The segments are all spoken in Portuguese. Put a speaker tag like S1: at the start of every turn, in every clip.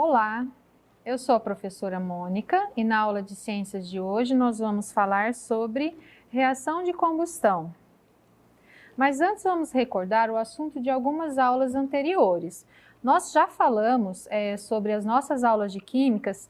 S1: Olá, eu sou a professora Mônica e na aula de ciências de hoje nós vamos falar sobre reação de combustão. Mas antes vamos recordar o assunto de algumas aulas anteriores. Nós já falamos sobre as nossas aulas de químicas,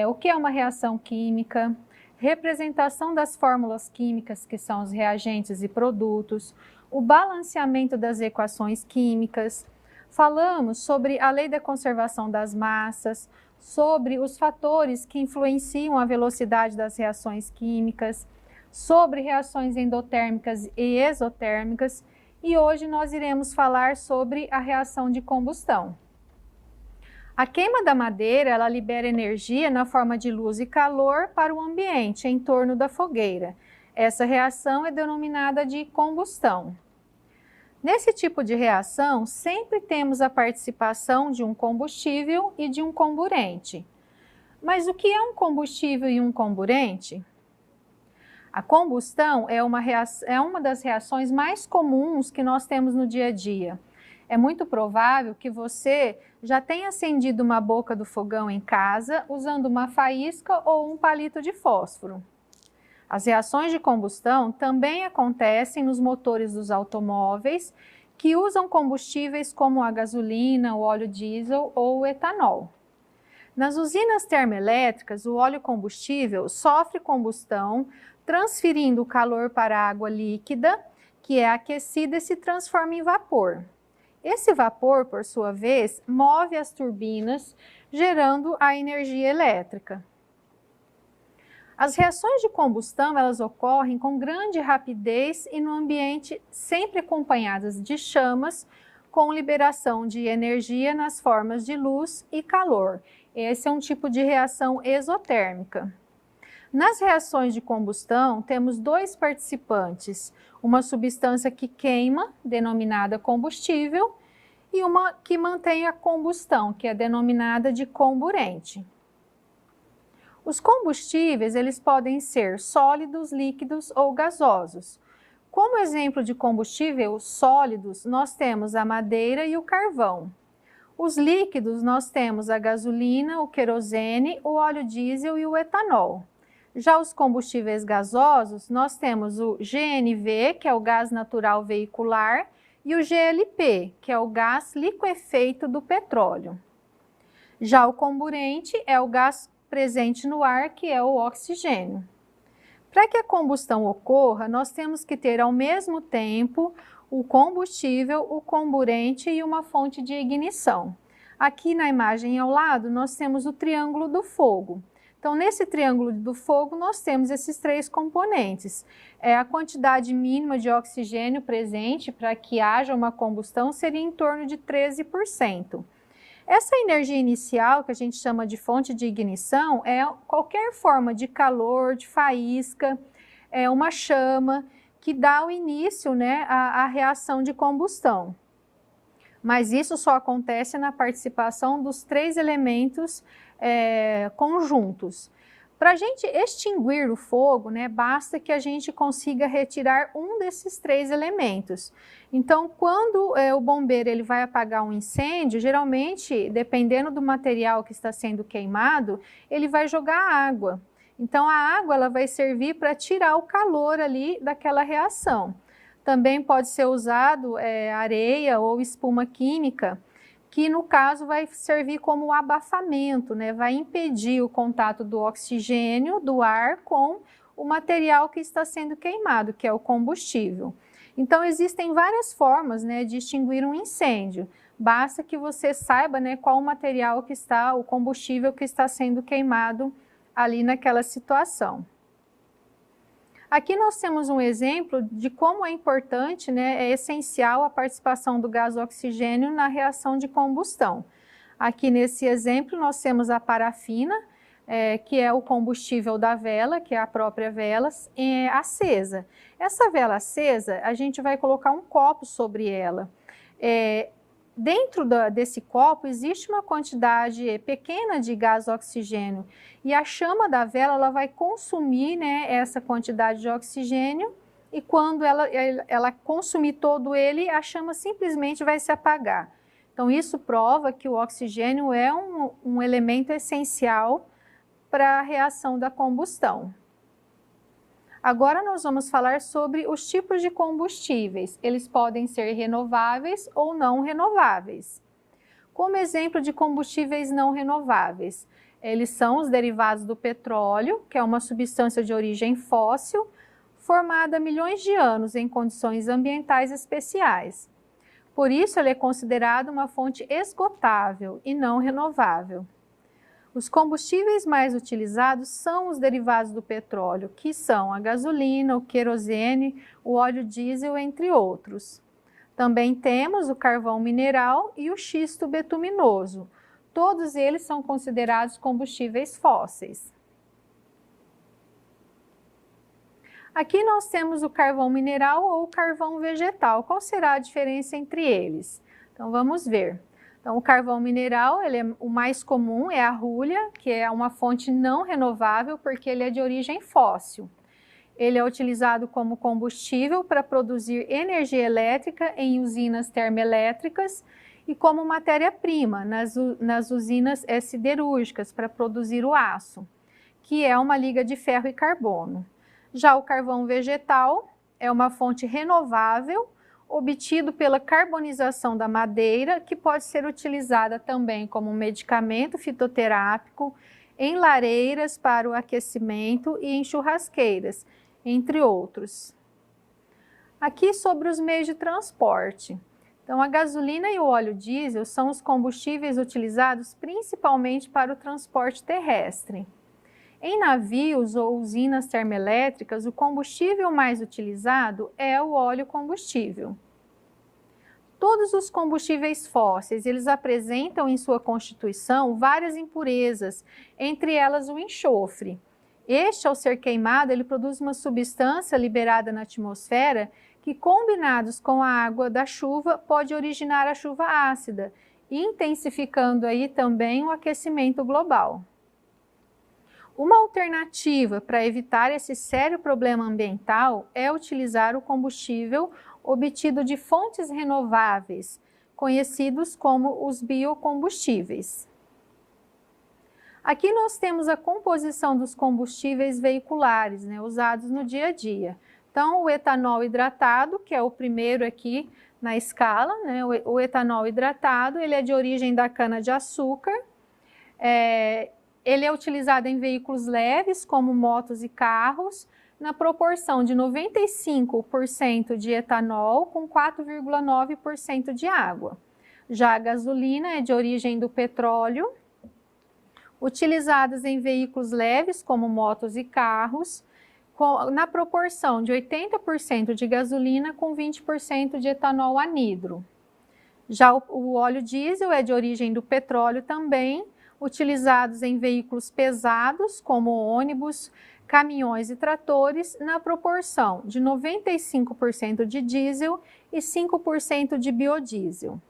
S1: o que é uma reação química, representação das fórmulas químicas, que são os reagentes e produtos, o balanceamento das equações químicas. Falamos sobre a lei da conservação das massas, sobre os fatores que influenciam a velocidade das reações químicas, sobre reações endotérmicas e exotérmicas, e hoje nós iremos falar sobre a reação de combustão. A queima da madeira, ela libera energia na forma de luz e calor para o ambiente em torno da fogueira. Essa reação é denominada de combustão. Nesse tipo de reação, sempre temos a participação de um combustível e de um comburente. Mas o que é um combustível e um comburente? A combustão é uma das reações mais comuns que nós temos no dia a dia. É muito provável que você já tenha acendido uma boca do fogão em casa usando uma faísca ou um palito de fósforo. As reações de combustão também acontecem nos motores dos automóveis que usam combustíveis como a gasolina, o óleo diesel ou o etanol. Nas usinas termoelétricas, o óleo combustível sofre combustão, transferindo o calor para a água líquida, que é aquecida e se transforma em vapor. Esse vapor, por sua vez, move as turbinas, gerando a energia elétrica. As reações de combustão, elas ocorrem com grande rapidez e no ambiente sempre acompanhadas de chamas, com liberação de energia nas formas de luz e calor. Esse é um tipo de reação exotérmica. Nas reações de combustão, temos dois participantes, uma substância que queima, denominada combustível, e uma que mantém a combustão, que é denominada de comburente. Os combustíveis, eles podem ser sólidos, líquidos ou gasosos. Como exemplo de combustível sólidos, nós temos a madeira e o carvão. Os líquidos, nós temos a gasolina, o querosene, o óleo diesel e o etanol. Já os combustíveis gasosos, nós temos o GNV, que é o gás natural veicular, e o GLP, que é o gás liquefeito do petróleo. Já o comburente é o gás presente no ar, que é o oxigênio. Para que a combustão ocorra, nós temos que ter ao mesmo tempo o combustível, o comburente e uma fonte de ignição. Aqui na imagem ao lado, nós temos o triângulo do fogo. Então, nesse triângulo do fogo, nós temos esses três componentes. A quantidade mínima de oxigênio presente para que haja uma combustão seria em torno de 13%. Essa energia inicial, que a gente chama de fonte de ignição, é qualquer forma de calor, de faísca, uma chama, que dá o início, né, à reação de combustão. Mas isso só acontece na participação dos três elementos conjuntos. Para a gente extinguir o fogo, né, basta que a gente consiga retirar um desses três elementos. Então, quando o bombeiro ele vai apagar um incêndio, geralmente, dependendo do material que está sendo queimado, ele vai jogar água. Então, a água ela vai servir para tirar o calor ali daquela reação. Também pode ser usado areia ou espuma química, que no caso vai servir como abafamento, né? Vai impedir o contato do oxigênio, do ar, com o material que está sendo queimado, que é o combustível. Então, existem várias formas, né, de extinguir um incêndio. Basta que você saiba, né, qual o material que está, o combustível que está sendo queimado ali naquela situação. Aqui nós temos um exemplo de como é importante, né, é essencial a participação do gás oxigênio na reação de combustão. Aqui nesse exemplo nós temos a parafina, que é o combustível da vela, que é a própria vela, acesa. Essa vela acesa, a gente vai colocar um copo sobre ela. Dentro desse copo existe uma quantidade pequena de gás oxigênio e a chama da vela ela vai consumir, né, essa quantidade de oxigênio e quando ela consumir todo ele, a chama simplesmente vai se apagar. Então, isso prova que o oxigênio é um elemento essencial para a reação da combustão. Agora nós vamos falar sobre os tipos de combustíveis. Eles podem ser renováveis ou não renováveis. Como exemplo de combustíveis não renováveis, eles são os derivados do petróleo, que é uma substância de origem fóssil, formada há milhões de anos em condições ambientais especiais. Por isso, ele é considerado uma fonte esgotável e não renovável. Os combustíveis mais utilizados são os derivados do petróleo, que são a gasolina, o querosene, o óleo diesel, entre outros. Também temos o carvão mineral e o xisto betuminoso. Todos eles são considerados combustíveis fósseis. Aqui nós temos o carvão mineral ou o carvão vegetal. Qual será a diferença entre eles? Então vamos ver. Então, o carvão mineral, o mais comum é a hulha, que é uma fonte não renovável porque ele é de origem fóssil. Ele é utilizado como combustível para produzir energia elétrica em usinas termoelétricas e como matéria-prima nas usinas siderúrgicas para produzir o aço, que é uma liga de ferro e carbono. Já o carvão vegetal é uma fonte renovável, obtido pela carbonização da madeira, que pode ser utilizada também como medicamento fitoterápico, em lareiras para o aquecimento e em churrasqueiras, entre outros. Aqui sobre os meios de transporte. Então, a gasolina e o óleo diesel são os combustíveis utilizados principalmente para o transporte terrestre. Em navios ou usinas termoelétricas, o combustível mais utilizado é o óleo combustível. Todos os combustíveis fósseis, eles apresentam em sua constituição várias impurezas, entre elas o enxofre. Este, ao ser queimado, ele produz uma substância liberada na atmosfera que, combinados com a água da chuva, pode originar a chuva ácida, intensificando aí também o aquecimento global. Uma alternativa para evitar esse sério problema ambiental é utilizar o combustível obtido de fontes renováveis, conhecidos como os biocombustíveis. Aqui nós temos a composição dos combustíveis veiculares, usados no dia a dia. Então, o etanol hidratado, que é o primeiro aqui na escala, o etanol hidratado, ele é de origem da cana-de-açúcar, ele é utilizado em veículos leves, como motos e carros, na proporção de 95% de etanol com 4,9% de água. Já a gasolina é de origem do petróleo, utilizadas em veículos leves, como motos e carros, na proporção de 80% de gasolina com 20% de etanol anidro. Já o óleo diesel é de origem do petróleo também, utilizados em veículos pesados, como ônibus, caminhões e tratores, na proporção de 95% de diesel e 5% de biodiesel.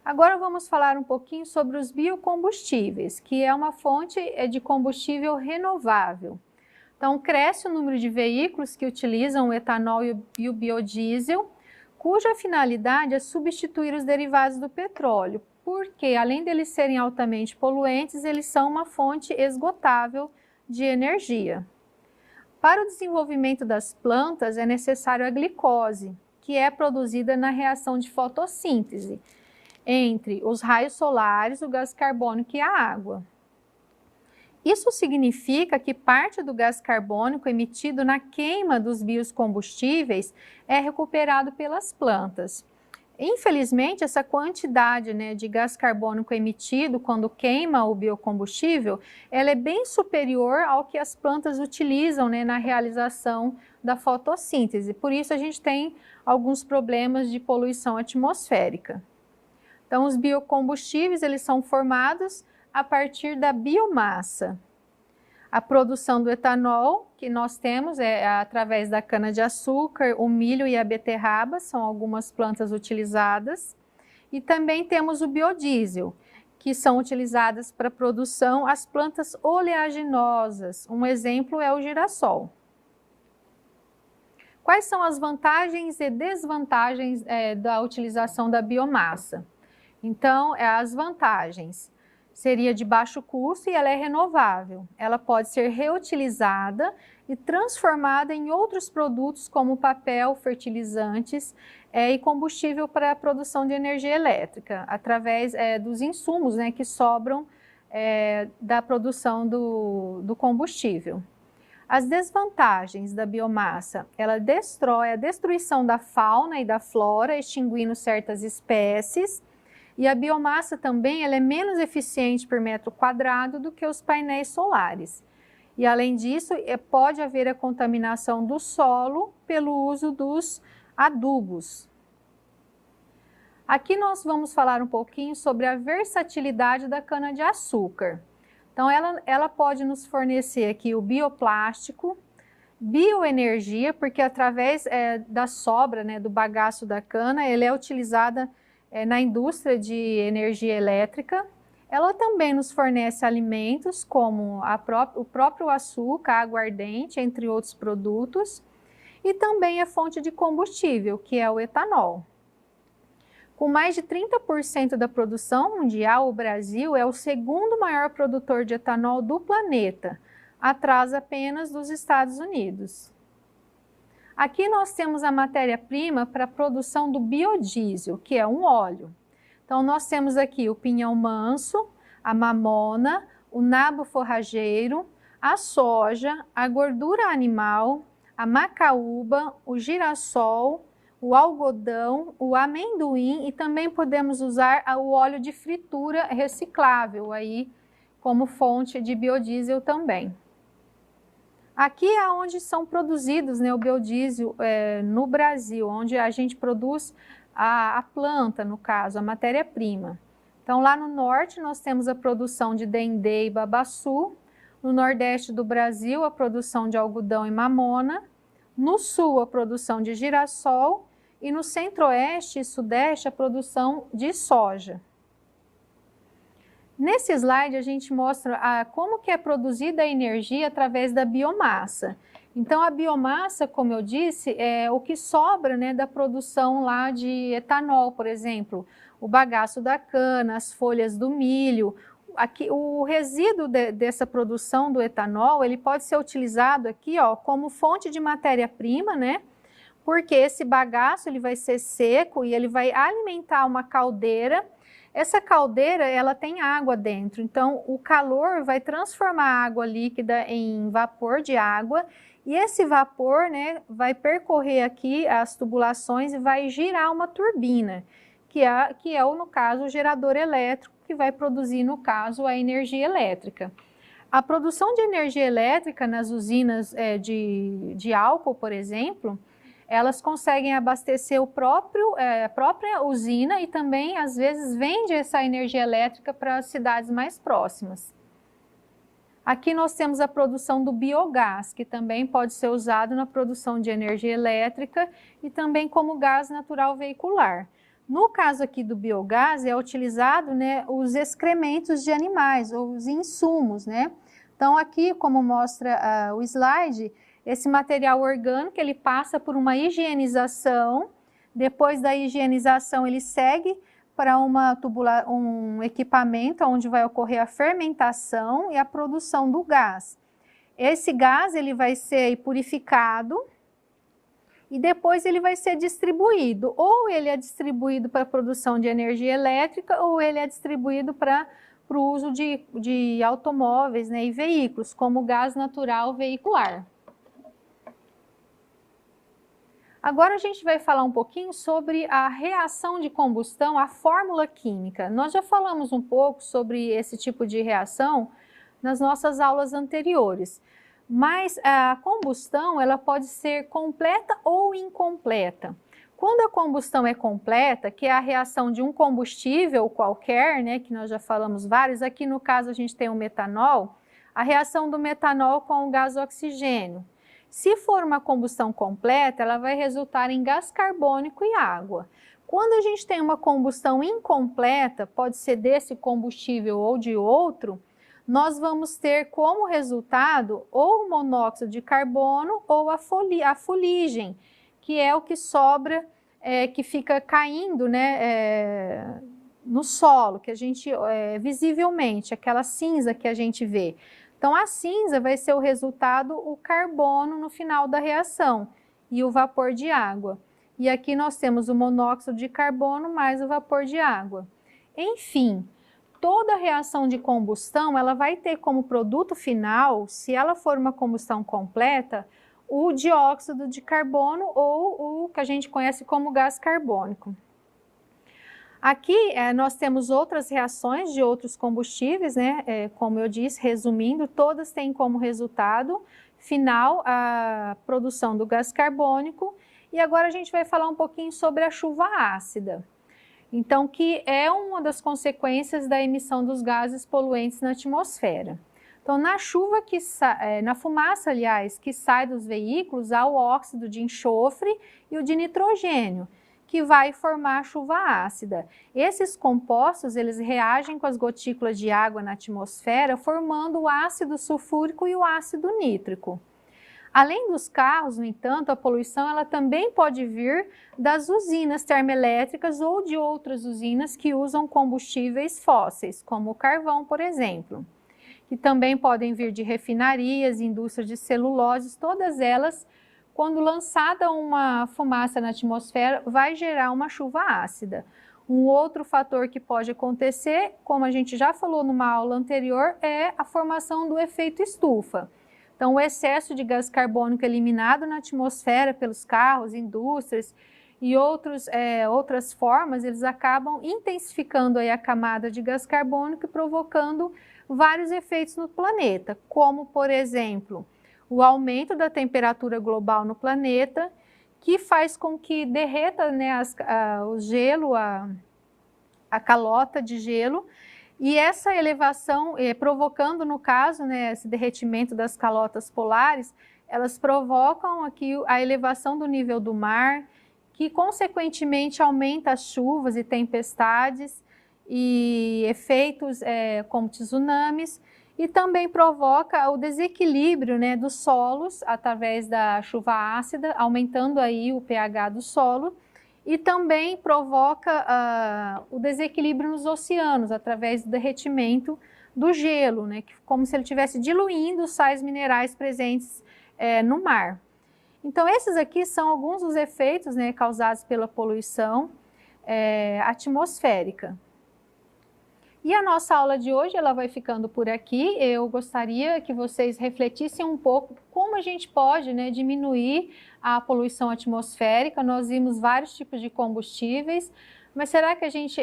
S1: Agora vamos falar um pouquinho sobre os biocombustíveis, que é uma fonte de combustível renovável. Então, cresce o número de veículos que utilizam o etanol e o biodiesel, cuja finalidade é substituir os derivados do petróleo, porque além deles serem altamente poluentes, eles são uma fonte esgotável de energia. Para o desenvolvimento das plantas é necessário a glicose, que é produzida na reação de fotossíntese, entre os raios solares, o gás carbônico e a água. Isso significa que parte do gás carbônico emitido na queima dos biocombustíveis é recuperado pelas plantas. Infelizmente, essa quantidade de gás carbônico emitido quando queima o biocombustível, ela é bem superior ao que as plantas utilizam na realização da fotossíntese. Por isso, a gente tem alguns problemas de poluição atmosférica. Então, os biocombustíveis, eles são formados a partir da biomassa. A produção do etanol que nós temos é através da cana-de-açúcar, o milho e a beterraba, são algumas plantas utilizadas. E também temos o biodiesel, que são utilizadas para a produção as plantas oleaginosas. Um exemplo é o girassol. Quais são as vantagens e desvantagens da utilização da biomassa? Então, as vantagens seria de baixo custo e ela é renovável. Ela pode ser reutilizada e transformada em outros produtos como papel, fertilizantes e combustível para a produção de energia elétrica, através dos insumos, né, que sobram da produção do combustível. As desvantagens da biomassa, ela destrói a destruição da fauna e da flora, extinguindo certas espécies, e a biomassa também ela é menos eficiente por metro quadrado do que os painéis solares. E além disso, pode haver a contaminação do solo pelo uso dos adubos. Aqui nós vamos falar um pouquinho sobre a versatilidade da cana-de-açúcar. Então, ela pode nos fornecer aqui o bioplástico, bioenergia, porque através da sobra, né, do bagaço da cana, ela é utilizada na indústria de energia elétrica. Ela também nos fornece alimentos como o próprio açúcar, aguardente, entre outros produtos, e também é fonte de combustível, que é o etanol. Com mais de 30% da produção mundial, o Brasil é o segundo maior produtor de etanol do planeta, atrás apenas dos Estados Unidos. Aqui nós temos a matéria-prima para a produção do biodiesel, que é um óleo. Então nós temos aqui o pinhão manso, a mamona, o nabo forrageiro, a soja, a gordura animal, a macaúba, o girassol, o algodão, o amendoim e também podemos usar o óleo de fritura reciclável aí como fonte de biodiesel também. Aqui é onde são produzidos, né, o biodiesel no Brasil, onde a gente produz a planta, no caso, a matéria-prima. Então lá no norte nós temos a produção de dendê e babaçu, no nordeste do Brasil a produção de algodão e mamona, no sul a produção de girassol e no centro-oeste e sudeste a produção de soja. Nesse slide a gente mostra como que é produzida a energia através da biomassa. Então a biomassa, como eu disse, é o que sobra, né, da produção lá de etanol, por exemplo, o bagaço da cana, as folhas do milho. Aqui, o resíduo dessa produção do etanol, ele pode ser utilizado aqui, ó, como fonte de matéria-prima, né? Porque esse bagaço ele vai ser seco e ele vai alimentar uma caldeira. Essa caldeira, ela tem água dentro, então o calor vai transformar a água líquida em vapor de água e esse vapor, né, vai percorrer aqui as tubulações e vai girar uma turbina, que é no caso, o gerador elétrico, que vai produzir, no caso, a energia elétrica. A produção de energia elétrica nas usinas de álcool, por exemplo, elas conseguem abastecer a própria usina e também, às vezes, vende essa energia elétrica para as cidades mais próximas. Aqui nós temos a produção do biogás, que também pode ser usado na produção de energia elétrica e também como gás natural veicular. No caso aqui do biogás, é utilizado, né, os excrementos de animais, ou os insumos, né? Então aqui, como mostra o slide, esse material orgânico, ele passa por uma higienização, depois da higienização ele segue para um equipamento onde vai ocorrer a fermentação e a produção do gás. Esse gás ele vai ser purificado e depois ele vai ser distribuído. Ou ele é distribuído para a produção de energia elétrica ou ele é distribuído para o uso de automóveis, né, e veículos, como gás natural veicular. Agora a gente vai falar um pouquinho sobre a reação de combustão, a fórmula química. Nós já falamos um pouco sobre esse tipo de reação nas nossas aulas anteriores, mas a combustão ela pode ser completa ou incompleta. Quando a combustão é completa, que é a reação de um combustível qualquer, né, que nós já falamos vários, aqui no caso a gente tem o metanol, a reação do metanol com o gás oxigênio. Se for uma combustão completa, ela vai resultar em gás carbônico e água. Quando a gente tem uma combustão incompleta, pode ser desse combustível ou de outro, nós vamos ter como resultado ou o monóxido de carbono ou a fuligem, que é o que sobra, que fica caindo, né, no solo, que a gente, visivelmente, aquela cinza que a gente vê. Então, a cinza vai ser o resultado, o carbono no final da reação e o vapor de água. E aqui nós temos o monóxido de carbono mais o vapor de água. Enfim, toda reação de combustão, ela vai ter como produto final, se ela for uma combustão completa, o dióxido de carbono ou o que a gente conhece como gás carbônico. Aqui nós temos outras reações de outros combustíveis, né? Como eu disse, resumindo, todas têm como resultado final a produção do gás carbônico. E agora a gente vai falar um pouquinho sobre a chuva ácida. Então, que é uma das consequências da emissão dos gases poluentes na atmosfera. Então, na chuva na fumaça, aliás, que sai dos veículos, há o óxido de enxofre e o de nitrogênio, que vai formar a chuva ácida. Esses compostos, eles reagem com as gotículas de água na atmosfera, formando o ácido sulfúrico e o ácido nítrico. Além dos carros, no entanto, a poluição ela também pode vir das usinas termoelétricas ou de outras usinas que usam combustíveis fósseis, como o carvão, por exemplo. Que também podem vir de refinarias, indústrias de celulose, todas elas, quando lançada uma fumaça na atmosfera, vai gerar uma chuva ácida. Um outro fator que pode acontecer, como a gente já falou numa aula anterior, é a formação do efeito estufa. Então, o excesso de gás carbônico eliminado na atmosfera pelos carros, indústrias e outras formas, eles acabam intensificando aí a camada de gás carbônico e provocando vários efeitos no planeta, como, por exemplo, o aumento da temperatura global no planeta, que faz com que derreta, né, o gelo, a calota de gelo, e essa elevação, provocando no caso, né, esse derretimento das calotas polares, elas provocam aqui a elevação do nível do mar, que consequentemente aumenta as chuvas e tempestades e efeitos como tsunamis, e também provoca o desequilíbrio, né, dos solos através da chuva ácida, aumentando aí o pH do solo, e também provoca o desequilíbrio nos oceanos através do derretimento do gelo, né, como se ele estivesse diluindo os sais minerais presentes no mar. Então, esses aqui são alguns dos efeitos, né, causados pela poluição atmosférica. E a nossa aula de hoje ela vai ficando por aqui. Eu gostaria que vocês refletissem um pouco como a gente pode, né, diminuir a poluição atmosférica. Nós vimos vários tipos de combustíveis, mas será que a gente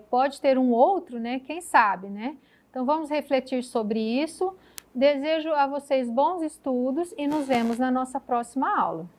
S1: pode ter um outro, né? Quem sabe, né? Então vamos refletir sobre isso. Desejo a vocês bons estudos e nos vemos na nossa próxima aula.